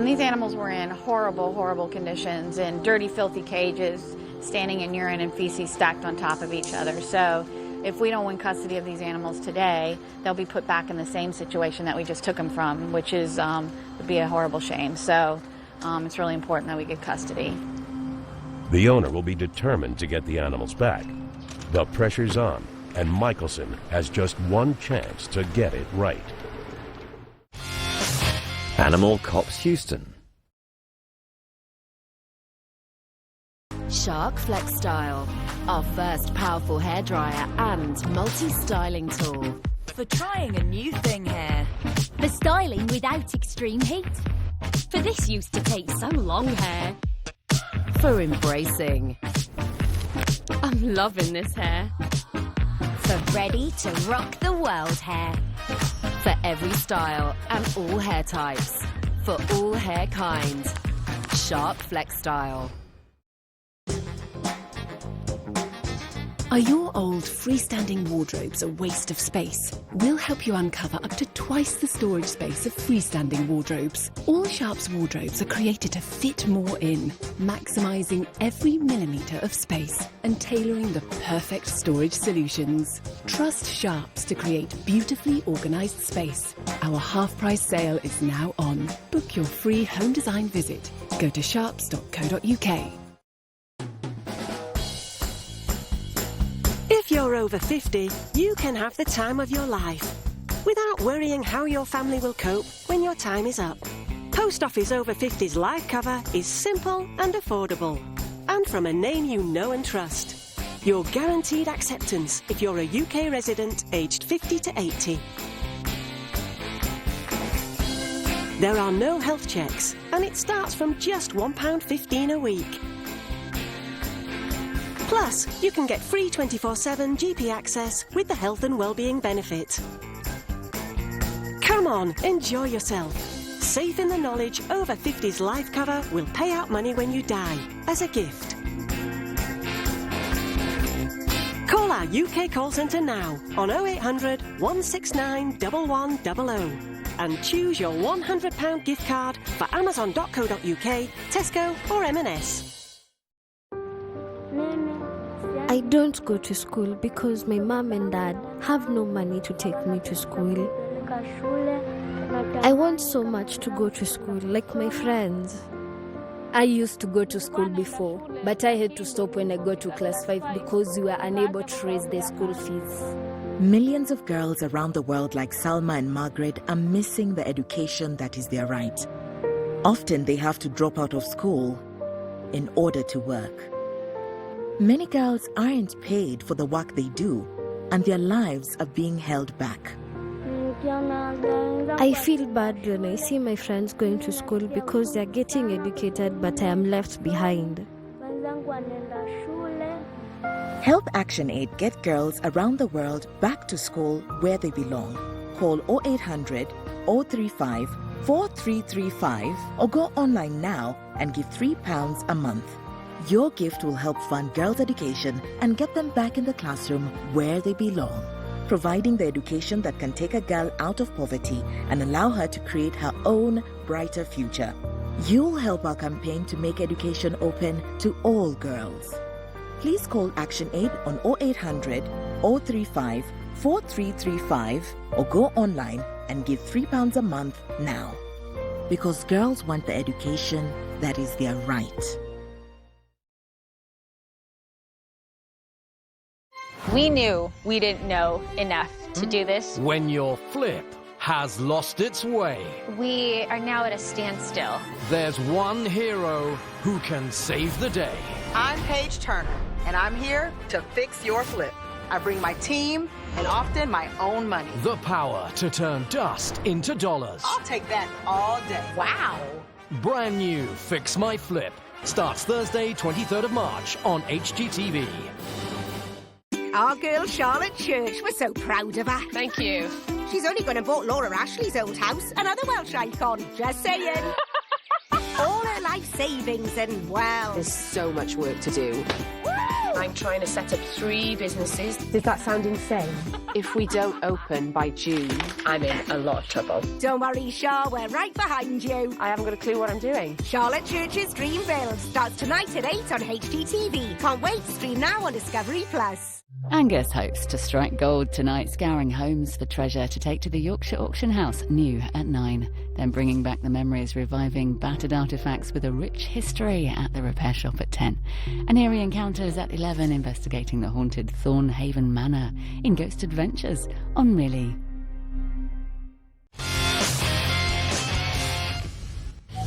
These animals were in horrible, horrible conditions, in dirty, filthy cages, standing in urine and feces stacked on top of each other. So if we don't win custody of these animals today, they'll be put back in the same situation that we just took them from, which is would be a horrible shame. So it's really important that we get custody. The owner will be determined to get the animals back. The pressure's on, and Michelson has just one chance to get it right. Animal Cops Houston. Shark Flex Style, our first powerful hairdryer and multi-styling tool. For trying a new thing hair. For styling without extreme heat. For this used to take so long hair. For embracing. I'm loving this hair. For ready to rock the world hair. For every style and all hair types. For all hair kinds. Shark Flex Style. Are your old freestanding wardrobes a waste of space? We'll help you uncover up to twice the storage space of freestanding wardrobes. All Sharp's wardrobes are created to fit more in, maximising every millimetre of space and tailoring the perfect storage solutions. Trust Sharp's to create beautifully organised space. Our half-price sale is now on. Book your free home design visit. Go to sharps.co.uk. If you're over 50, you can have the time of your life without worrying how your family will cope when your time is up. Post Office Over 50's life cover is simple and affordable, and from a name you know and trust. You're guaranteed acceptance if you're a UK resident aged 50 to 80. There are no health checks, and it starts from just £1.15 a week. Plus, you can get free 24/7 GP access with the health and wellbeing benefit. Come on, enjoy yourself. Safe in the knowledge Over 50's life cover will pay out money when you die, as a gift. Call Call our UK call centre now on 0800 169 1100 and choose your £100 gift card for amazon.co.uk, Tesco or M&S. I don't go to school because my mom and dad have no money to take me to school. I want so much to go to school, like my friends. I used to go to school before, but I had to stop when I got to class 5 because we were unable to raise the school fees. Millions of girls around the world like Salma and Margaret are missing the education that is their right. Often they have to drop out of school in order to work. Many girls aren't paid for the work they do, and their lives are being held back. I feel bad when I see my friends going to school because they are getting educated, but I am left behind. Help ActionAid get girls around the world back to school where they belong. Call 0800 035 4335 or go online now and give £3 a month. Your gift will help fund girls' education and get them back in the classroom where they belong, providing the education that can take a girl out of poverty and allow her to create her own brighter future. You'll help our campaign to make education open to all girls. Please call ActionAid on 0800 035 4335 or go online and give £3 a month now. Because girls want the education that is their right. We knew we didn't know enough to do this. When your flip has lost its way, We are now at a standstill. there's one hero who can save the day. I'm Paige Turner, and I'm here to fix your flip. I bring my team and often my own money. The power to turn dust into dollars. I'll take that all day. Wow. Brand new Fix My Flip starts Thursday, 23rd of March on HGTV. Our girl Charlotte Church, we're so proud of her. Thank you. She's only going to bought Laura Ashley's old house, another Welsh icon. Just saying. All her life savings and, well... There's so much work to do. I'm trying to set up 3 businesses. Does that sound insane? If we don't open by June, I'm in a lot of trouble. Don't worry, Char, we're right behind you. I haven't got a clue what I'm doing. Charlotte Church's Dream Build starts tonight at 8 on HGTV. Can't wait to stream now on Discovery+. Angus hopes to strike gold tonight, scouring homes for treasure to take to the Yorkshire Auction House, new at 9. Then bringing back the memories, reviving battered artefacts with a rich history at the repair shop at 10. And eerie encounters at 11, investigating the haunted Thornhaven Manor in Ghost Adventures on Millie.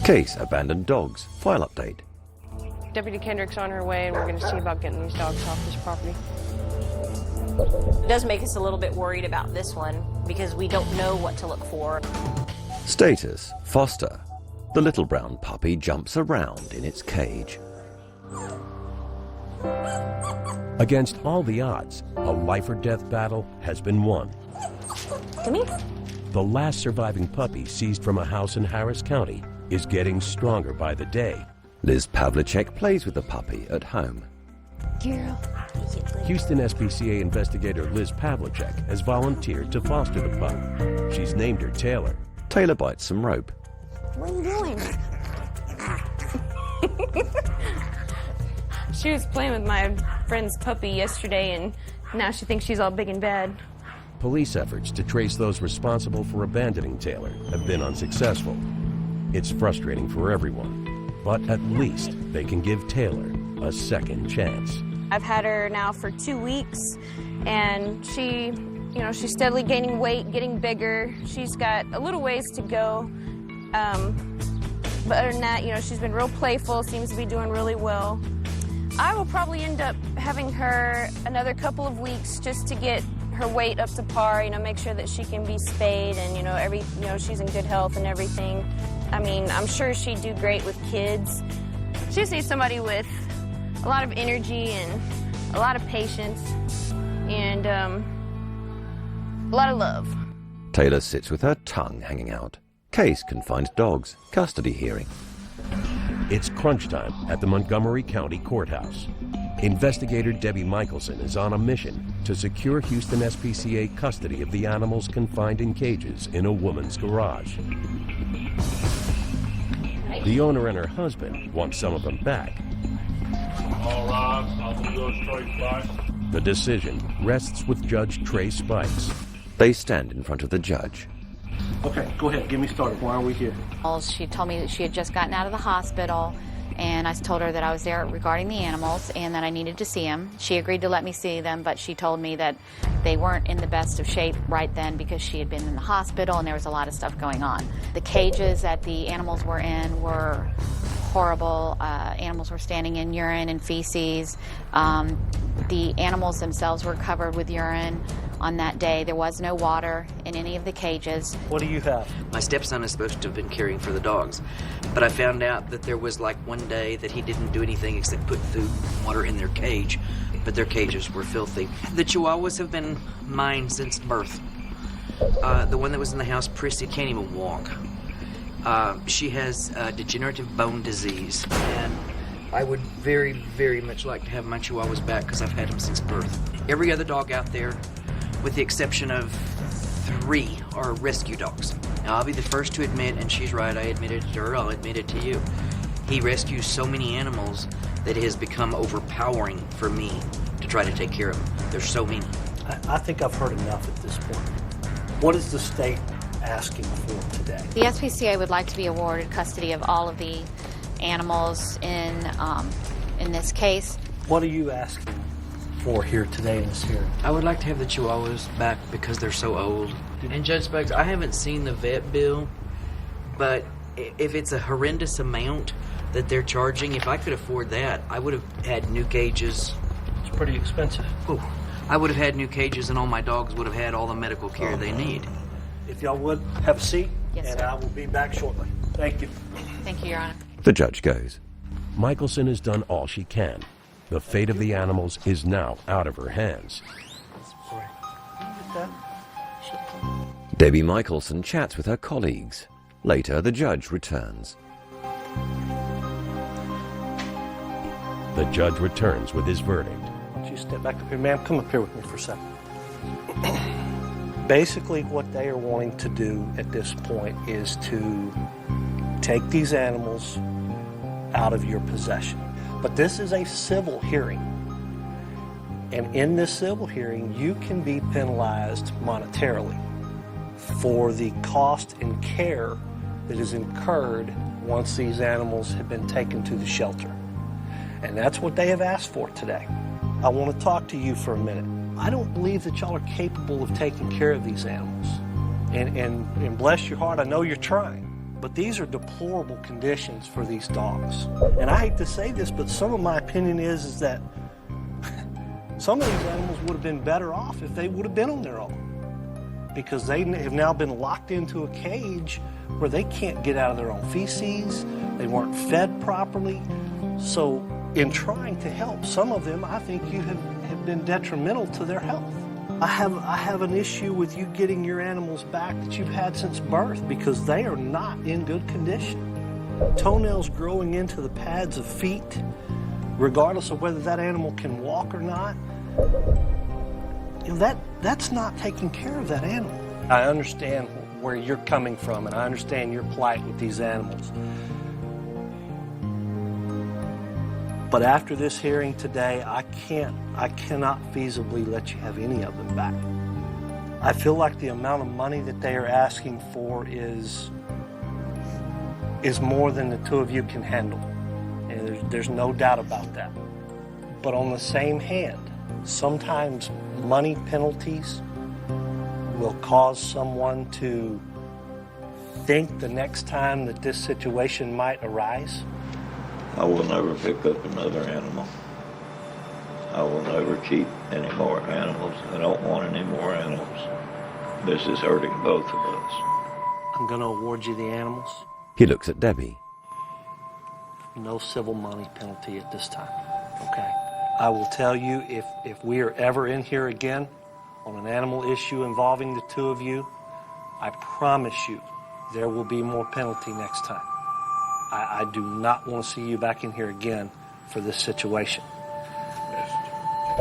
Case abandoned dogs. File update. Deputy Kendrick's on her way, and we're going to see about getting these dogs off this property. It does make us a little bit worried about this one because we don't know what to look for. Status: foster. The little brown puppy jumps around in its cage. Against all the odds, a life or death battle has been won. Come here. The last surviving puppy seized from a house in Harris County is getting stronger by the day. Liz Pavlicek plays with the puppy at home. Girl. Houston SPCA investigator Liz Pavlicek has volunteered to foster the pup. She's named her Taylor. Taylor bites some rope. What are you doing? She was playing with my friend's puppy yesterday, and now she thinks she's all big and bad. Police efforts to trace those responsible for abandoning Taylor have been unsuccessful. It's frustrating for everyone, but at least they can give Taylor a second chance. I've had her now for 2 weeks, and she's steadily gaining weight, getting bigger. She's got a little ways to go. But other than that, she's been real playful, seems to be doing really well. I will probably end up having her another couple of weeks just to get her weight up to par, make sure that she can be spayed and, she's in good health and everything. I mean, I'm sure she'd do great with kids. She just needs somebody with a lot of energy and a lot of patience and a lot of love. Taylor sits with her tongue hanging out. Case confines dogs. Custody hearing. It's crunch time at the Montgomery County Courthouse. Investigator Debbie Michelson is on a mission to secure Houston SPCA custody of the animals confined in cages in a woman's garage. The owner and her husband want some of them back. All right, I'm gonna go straight back. The decision rests with Judge Trey Spikes. They stand in front of the judge. Okay, go ahead. Get me started. Why are we here? She told me that she had just gotten out of the hospital, and I told her that I was there regarding the animals and that I needed to see them. She agreed to let me see them, but she told me that they weren't in the best of shape right then because she had been in the hospital and there was a lot of stuff going on. The cages that the animals were in were horrible. Animals were standing in urine and feces. The animals themselves were covered with urine on that day. There was no water in any of the cages. What do you have? My stepson is supposed to have been caring for the dogs, but I found out that there was like one day that he didn't do anything except put food and water in their cage, but their cages were filthy. The Chihuahuas have been mine since birth. The one that was in the house, Prissy, can't even walk. She has degenerative bone disease, and I would very, very much like to have my Chihuahuas back because I've had them since birth. Every other dog out there, with the exception of 3, are rescue dogs. Now, I'll be the first to admit, and she's right, I admitted it to her, I'll admit it to you. He rescues so many animals that it has become overpowering for me to try to take care of them. There's so many. I think I've heard enough at this point. What is the state asking for today? The SPCA would like to be awarded custody of all of the animals in this case. What are you asking for here today in this hearing? I would like to have the Chihuahuas back because they're so old. And Judge Spikes, I haven't seen the vet bill, but if it's a horrendous amount that they're charging, if I could afford that, I would have had new cages. It's pretty expensive. Ooh, I would have had new cages and all my dogs would have had all the medical care they need. If y'all would, have a seat, yes, and sir. I will be back shortly. Thank you. Thank you, Your Honor. The judge goes. Michelson has done all she can. The fate of the animals is now out of her hands. Debbie Michelson chats with her colleagues. Later, the judge returns. The judge returns with his verdict. Why don't you step back up here, ma'am? Come up here with me for a second. Basically, what they are wanting to do at this point is to take these animals out of your possession. But this is a civil hearing. And in this civil hearing, you can be penalized monetarily for the cost and care that is incurred once these animals have been taken to the shelter. And that's what they have asked for today. I want to talk to you for a minute. I don't believe that y'all are capable of taking care of these animals. And bless your heart, I know you're trying. But these are deplorable conditions for these dogs. And I hate to say this, but some of my opinion is that some of these animals would have been better off if they would have been on their own. Because they have now been locked into a cage where they can't get out of their own feces, they weren't fed properly. So in trying to help some of them, I think you have been detrimental to their health. I have an issue with you getting your animals back that you've had since birth because they are not in good condition. Toenails growing into the pads of feet, regardless of whether that animal can walk or not, that's not taking care of that animal. I understand where you're coming from, and I understand your plight with these animals. But after this hearing today, I cannot feasibly let you have any of them back. I feel like the amount of money that they are asking for is more than the two of you can handle. And there's no doubt about that. But on the same hand, sometimes money penalties will cause someone to think the next time that this situation might arise. I will never pick up another animal. I will never keep any more animals. I don't want any more animals. This is hurting both of us. I'm going to award you the animals. He looks at Debbie. No civil money penalty at this time, okay? I will tell you, if we are ever in here again on an animal issue involving the two of you, I promise you there will be more penalty next time. I do not want to see you back in here again for this situation.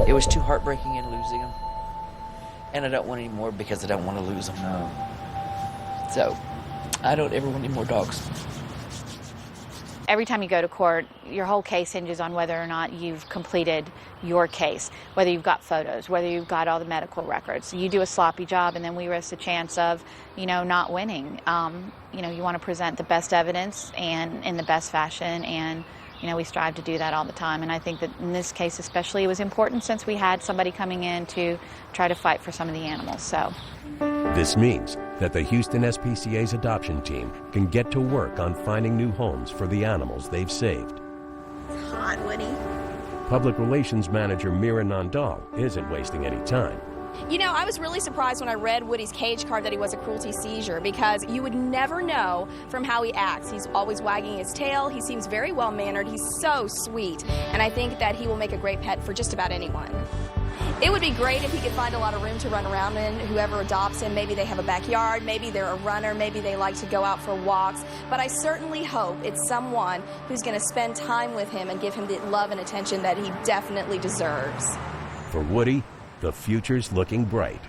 It was too heartbreaking in losing them. And I don't want any more because I don't want to lose them. So, I don't ever want any more dogs. Every time you go to court, your whole case hinges on whether or not you've completed your case, whether you've got photos, whether you've got all the medical records. You do a sloppy job, and then we risk the chance of, not winning. You want to present the best evidence and in the best fashion, and we strive to do that all the time. And I think that in this case especially, it was important since we had somebody coming in to try to fight for some of the animals. So This means that the Houston SPCA's adoption team can get to work on finding new homes for the animals they've saved. It's hot, Woody. Public Relations Manager Mira Nandal isn't wasting any time. I was really surprised when I read Woody's cage card that he was a cruelty seizure, because you would never know from how he acts. He's always wagging his tail. He seems very well-mannered. He's so sweet. And I think that he will make a great pet for just about anyone. It would be great if he could find a lot of room to run around in, whoever adopts him. Maybe they have a backyard, maybe they're a runner, maybe they like to go out for walks. But I certainly hope it's someone who's going to spend time with him and give him the love and attention that he definitely deserves. For Woody, the future's looking bright.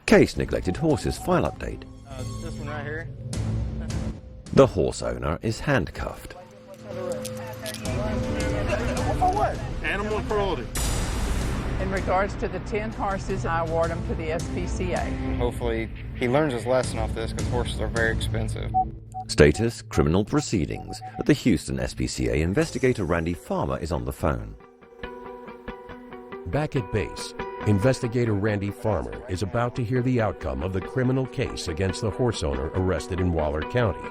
Case neglected horses file update. This one right here. The horse owner is handcuffed. For what? Animal cruelty. In regards to the 10 horses, I award them to the SPCA. Hopefully he learns his lesson off this, because horses are very expensive. Status, criminal proceedings. At the Houston SPCA, investigator Randy Farmer is on the phone. Back at base, investigator Randy Farmer is about to hear the outcome of the criminal case against the horse owner arrested in Waller County.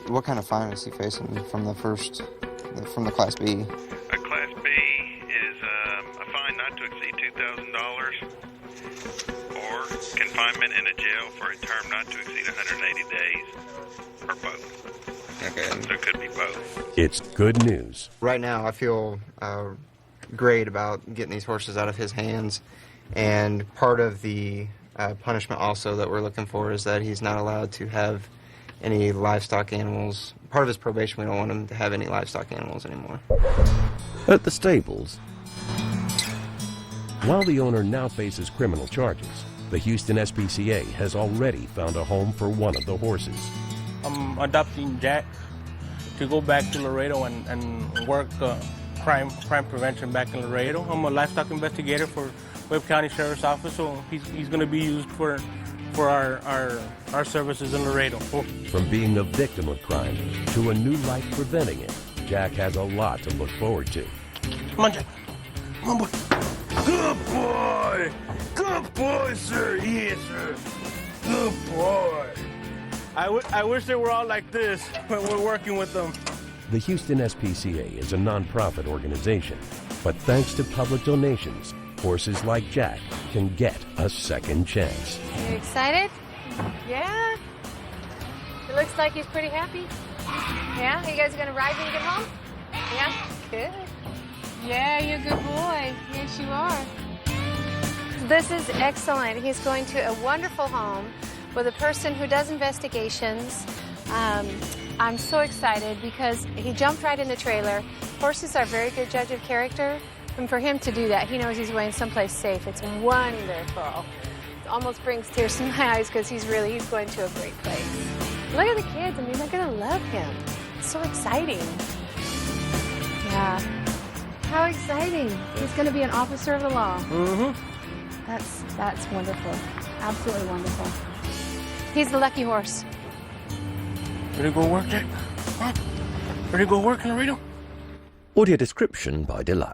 What kind of fine is he facing from the Class B? A Class B is a fine not to exceed $2,000 or confinement in a jail for a term not to exceed 180 days, or both. Okay. So it could be both. It's good news. Right now I feel great about getting these horses out of his hands, and part of the punishment also that we're looking for is that he's not allowed to have any livestock animals. Part of his probation, we don't want him to have any livestock animals anymore. At the stables, while the owner now faces criminal charges, the Houston SPCA has already found a home for one of the horses. I'm adopting Jack to go back to Laredo and work crime prevention back in Laredo. I'm a livestock investigator for Webb County Sheriff's Office, so he's going to be used for our services in Laredo. From being a victim of crime to a new life preventing it, Jack has a lot to look forward to. Come on, Jack. Come on, boy. Good boy. Good boy, sir. Yes, sir. Good boy. I wish they were all like this when we're working with them. The Houston SPCA is a nonprofit organization, but thanks to public donations, horses like Jack can get a second chance. Are you excited? Yeah? It looks like he's pretty happy. Yeah? You guys are going to ride when you get home? Yeah? Good. Yeah, you're a good boy. Yes, you are. This is excellent. He's going to a wonderful home with a person who does investigations. I'm so excited because he jumped right in the trailer. Horses are a very good judge of character. And for him to do that, he knows he's going someplace safe. It's wonderful. It almost brings tears to my eyes because he's going to a great place. Look at the kids. I mean, they're going to love him. It's so exciting. Yeah. How exciting. He's going to be an officer of the law. Mm-hmm. That's wonderful. Absolutely wonderful. He's the lucky horse. Ready to go work, Jack? Huh? Ready to go work in Laredo? Audio description by Deluxe.